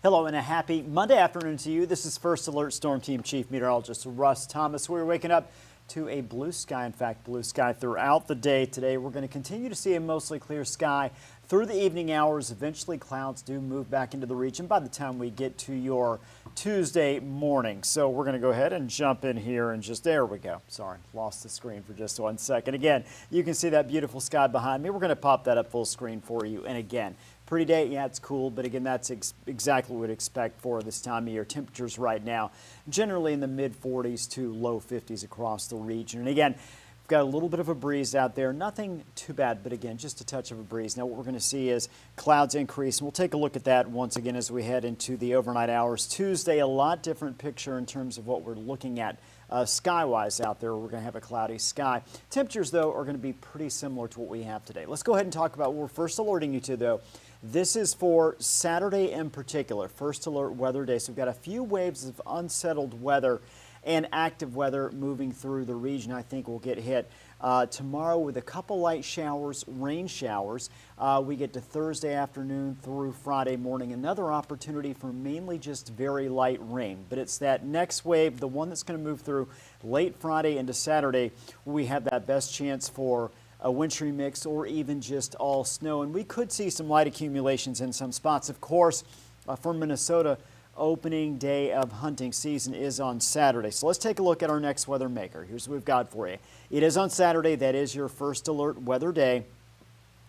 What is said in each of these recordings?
Hello and a happy Monday afternoon to you. This is First Alert Storm Team Chief Meteorologist Russ Thomas. We're waking up to a blue sky. In fact, blue sky throughout the day today. We're going to continue to see a mostly clear sky through the evening hours. Eventually, clouds do move back into the region by the time we get to your Tuesday morning. So we're going to go ahead and jump in here and there we go. Sorry, lost the screen for just 1 second. Again, you can see that beautiful sky behind me. We're going to pop that up full screen for you. And again, pretty day, yeah, it's cool, but again, that's exactly what we'd expect for this time of year. Temperatures right now, generally in the mid-40s to low 50s across the region. And again, we've got a little bit of a breeze out there. Nothing too bad, but again, just a touch of a breeze. Now, what we're going to see is clouds increase, and we'll take a look at that once again as we head into the overnight hours. Tuesday, a lot different picture in terms of what we're looking at. Sky-wise out there, we're going to have a cloudy sky. Temperatures, though, are going to be pretty similar to what we have today. Let's go ahead and talk about what we're first alerting you to, though. This is for Saturday in particular, first alert weather day. So we've got a few waves of unsettled weather and active weather moving through the region. I think we'll get hit tomorrow with a couple light showers, rain showers. We get to Thursday afternoon through Friday morning. Another opportunity for mainly just very light rain. But it's that next wave, the one that's going to move through late Friday into Saturday, where we have that best chance for a wintry mix or even just all snow. And we could see some light accumulations in some spots. Of course, for Minnesota, opening day of hunting season is on Saturday. So let's take a look at our next weather maker. Here's what we've got for you. It is on Saturday. That is your first alert weather day.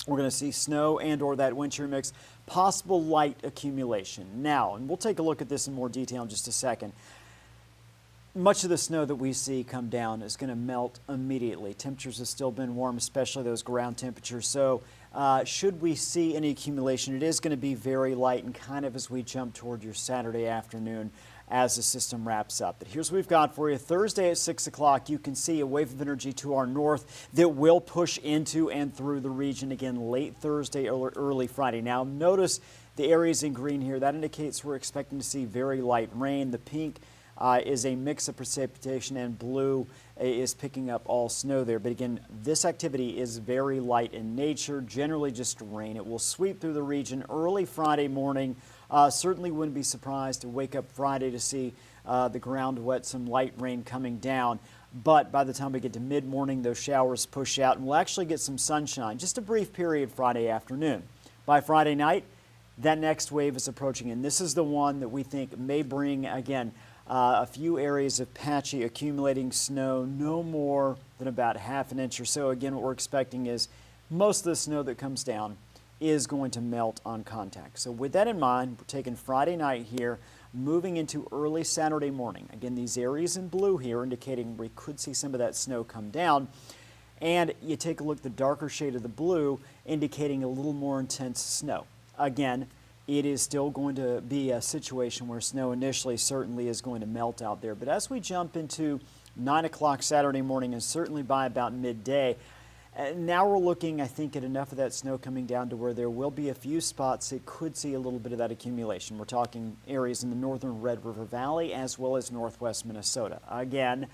We're going to see snow and or that wintry mix, possible light accumulation. Now, and we'll take a look at this in more detail in just a second. Much of the snow that we see come down is going to melt immediately. Temperatures have still been warm, especially those ground temperatures. So should we see any accumulation, it is going to be very light and kind of as we jump toward your Saturday afternoon as the system wraps up. But here's what we've got for you. Thursday at 6 o'clock, you can see a wave of energy to our north that will push into and through the region again late Thursday or early Friday. Now notice the areas in green here. That indicates we're expecting to see very light rain. The pink is a mix of precipitation, and blue is picking up all snow there. But again, this activity is very light in nature, generally just rain. It will sweep through the region early Friday morning. Certainly wouldn't be surprised to wake up Friday to see the ground wet, some light rain coming down. But by the time we get to mid-morning, those showers push out, and we'll actually get some sunshine, just a brief period Friday afternoon. By Friday night, that next wave is approaching, and this is the one that we think may bring, again, a few areas of patchy accumulating snow, no more than about ½ an inch or so. Again, what we're expecting is most of the snow that comes down is going to melt on contact. So with that in mind, we're taking Friday night here, moving into early Saturday morning. Again, these areas in blue here indicating we could see some of that snow come down. And you take a look at the darker shade of the blue, indicating a little more intense snow. Again, it is still going to be a situation where snow initially certainly is going to melt out there. But as we jump into 9 o'clock Saturday morning and certainly by about midday, now we're looking, I think, at enough of that snow coming down to where there will be a few spots that could see a little bit of that accumulation. We're talking areas in the northern Red River Valley as well as northwest Minnesota. Again,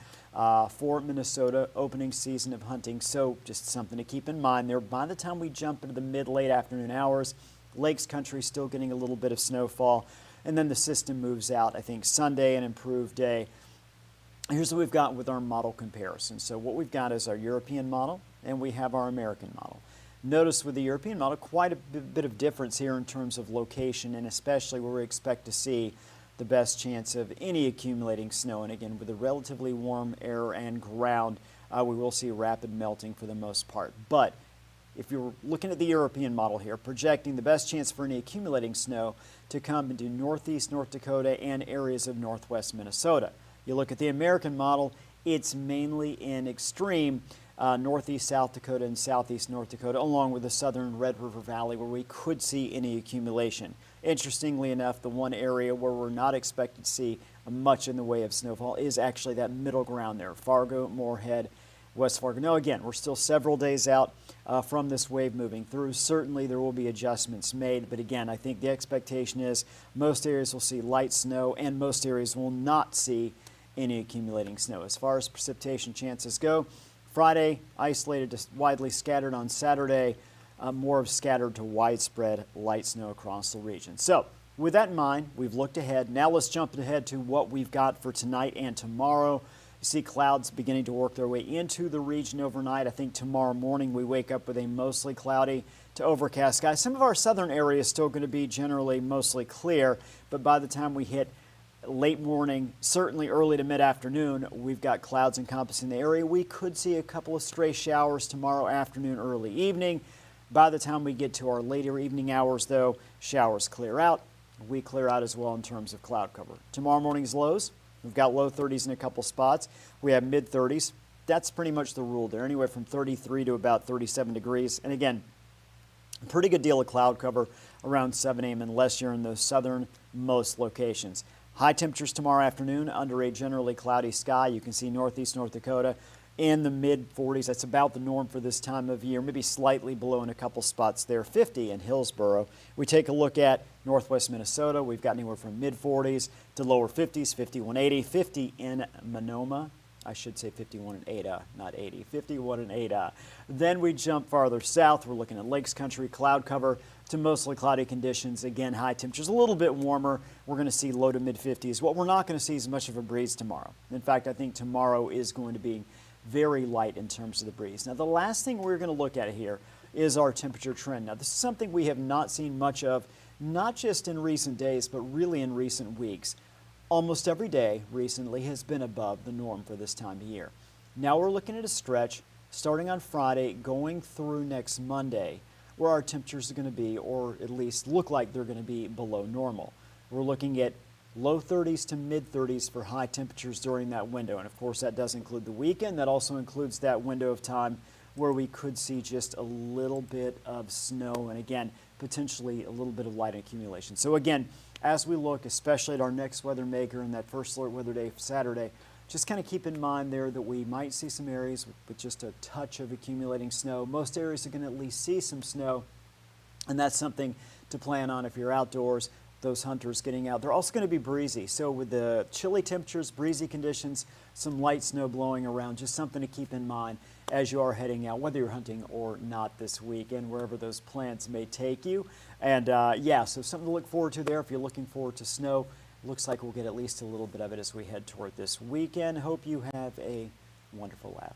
for Minnesota, opening season of hunting, so just something to keep in mind there. By the time we jump into the mid-late afternoon hours, Lakes country still getting a little bit of snowfall, and then the system moves out. I think Sunday, an improved day. Here's what we've got with our model comparison. So what we've got is our European model, and we have our American model. Notice with the European model, quite a bit of difference here in terms of location, and especially where we expect to see the best chance of any accumulating snow. And again, with the relatively warm air and ground, we will see rapid melting for the most part. But if you're looking at the European model here, projecting the best chance for any accumulating snow to come into northeast North Dakota and areas of northwest Minnesota. You look at the American model, it's mainly in extreme northeast South Dakota and southeast North Dakota, along with the southern Red River Valley, where we could see any accumulation. Interestingly enough, the one area where we're not expected to see much in the way of snowfall is actually that middle ground there, Fargo, Moorhead, West Fargo. Now again, we're still several days out from this wave moving through. Certainly there will be adjustments made, but again, I think the expectation is most areas will see light snow and most areas will not see any accumulating snow. As far as precipitation chances go, Friday isolated to widely scattered. On Saturday, more of scattered to widespread light snow across the region. So with that in mind, we've looked ahead. Now let's jump ahead to what we've got for tonight and tomorrow. You see clouds beginning to work their way into the region overnight. I think tomorrow morning we wake up with a mostly cloudy to overcast sky. Some of our southern areas still going to be generally mostly clear, but by the time we hit late morning, certainly early to mid-afternoon, we've got clouds encompassing the area. We could see a couple of stray showers tomorrow afternoon, early evening. By the time we get to our later evening hours, though, showers clear out. We clear out as well in terms of cloud cover. Tomorrow morning's lows, we've got low 30s in a couple spots. We have mid 30s. That's pretty much the rule there, anywhere from 33 to about 37 degrees. And again, a pretty good deal of cloud cover around 7 a.m. unless you're in those southernmost locations. High temperatures tomorrow afternoon under a generally cloudy sky. You can see northeast North Dakota in the mid 40s. That's about the norm for this time of year, maybe slightly below in a couple spots there. 50 in Hillsboro. We take a look at northwest Minnesota. We've got anywhere from mid 40s to lower 50s, 51, 80, 50 in Monoma. I should say 51 in Ada, not 80, 51 in Ada. Then we jump farther south. We're looking at Lakes Country, cloud cover to mostly cloudy conditions. Again, high temperatures, a little bit warmer. We're going to see low to mid 50s. What we're not going to see is much of a breeze tomorrow. In fact, I think tomorrow is going to be very light in terms of the breeze. Now, the last thing we're going to look at here is our temperature trend. Now, this is something we have not seen much of, not just in recent days, but really in recent weeks. Almost every day recently has been above the norm for this time of year. Now we're looking at a stretch starting on Friday, going through next Monday, where our temperatures are going to be, or at least look like they're going to be, below normal. We're looking at low 30s to mid 30s for high temperatures during that window. And of course, that does include the weekend. That also includes that window of time where we could see just a little bit of snow and, again, potentially a little bit of light accumulation. So again, as we look, especially at our next weather maker and that first alert weather day, Saturday, just kind of keep in mind there that we might see some areas with just a touch of accumulating snow. Most areas are going to at least see some snow, and that's something to plan on if you're outdoors. Those hunters getting out. They're also going to be breezy. So with the chilly temperatures, breezy conditions, some light snow blowing around, just something to keep in mind as you are heading out, whether you're hunting or not this weekend, wherever those plans may take you. And yeah, so something to look forward to there. If you're looking forward to snow, looks like we'll get at least a little bit of it as we head toward this weekend. Hope you have a wonderful laugh.